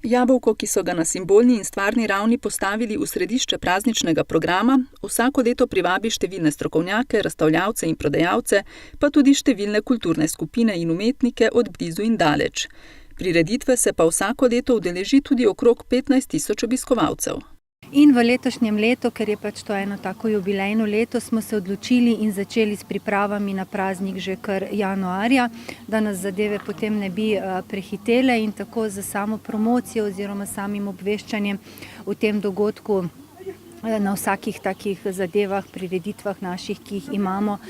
Jabolko, ki so ga na simbolni in stvarni ravni postavili v središče prazničnega programa, vsako leto privabi številne strokovnjake, razstavljavce in prodajalce, pa tudi številne kulturne skupine in umetnike od blizu in daleč. Prireditve se pa vsako leto udeleži tudi okrog 15.000 obiskovalcev. In v letošnjem letu, ker je pač to eno tako jubilejno leto, smo se odločili in začeli s pripravami na praznik že kar januarja, da nas zadeve potem ne bi prehitele in tako za samo promocijo oziroma samim obveščanjem v tem dogodku na vsakih takih zadevah, prireditvah naših, ki jih imamo,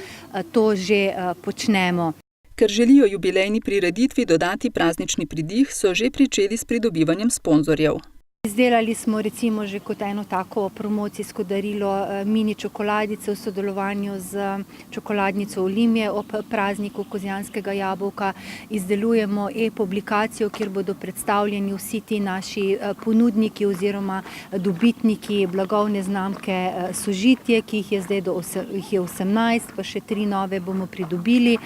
to že počnemo. Ker želijo jubilejni prireditvi dodati praznični pridih, so že pričeli s pridobivanjem sponzorjev. Izdelali smo recimo že kot eno tako promocijsko darilo mini čokoladice v sodelovanju z čokoladnico Olimje ob prazniku kozjanskega jabolka. Izdelujemo e-publikacijo, kjer bodo predstavljeni vsi ti naši ponudniki oziroma dobitniki blagovne znamke Sožitje, ki jih je zdaj jih je 18, pa še 3 nove bomo pridobili.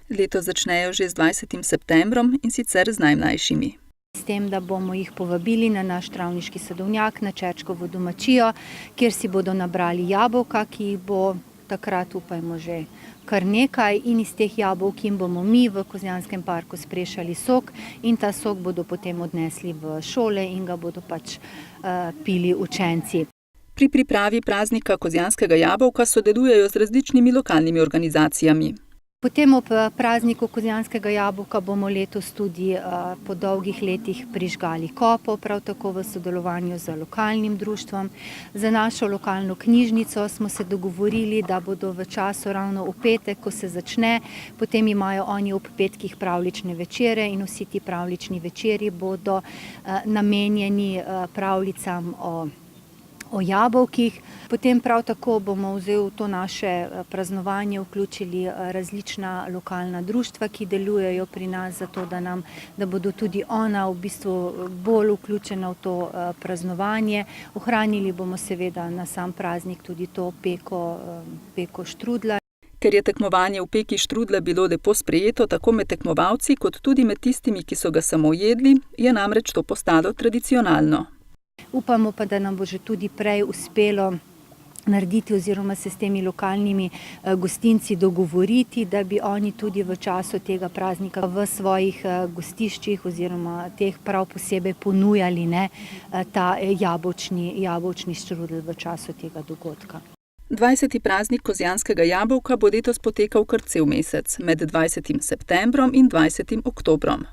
Leto začnejo že z 20. septembrom in sicer z najmlajšimi. S tem, da bomo jih povabili na naš travniški sadovnjak, na Čečkovo domačijo, kjer si bodo nabrali jabolka, ki jih bo takrat, upajmo, že kar nekaj, in iz teh jabolk jim bomo mi v Kozjanskem parku sprešali sok in ta sok bodo potem odnesli v šole in ga bodo pač pili učenci. Pri pripravi praznika kozjanskega jabolka sodelujejo z različnimi lokalnimi organizacijami. Potem ob prazniku kozjanskega jabolka bomo letos tudi po dolgih letih prižgali kopo, prav tako v sodelovanju z lokalnim društvom. Za našo lokalno knjižnico smo se dogovorili, da bodo v času ravno v petek, ko se začne, potem imajo oni ob petkih pravljične večere in vsi ti pravljični večeri bodo namenjeni pravljicam o jabolkih. Potem prav tako bomo v to naše praznovanje vključili različna lokalna društva, ki delujejo pri nas, zato da bodo tudi ona v bistvu bolj vključena v to praznovanje. Ohranili bomo seveda na sam praznik tudi to peko štrudlja. Ker je tekmovanje v peki štrudlja bilo lepo sprejeto tako med tekmovalci kot tudi med tistimi, ki so ga samo jedli, je namreč to postalo tradicionalno. Upamo pa, da nam bo že tudi prej uspelo narediti oziroma se s temi lokalnimi gostinci dogovoriti, da bi oni tudi v času tega praznika v svojih gostiščih oziroma teh prav posebej ponujali ta jabolčni štrudel v času tega dogodka. 20. praznik kozjanskega jabolka bo letos potekal kar cel mesec, med 20. septembrom in 20. oktobrom.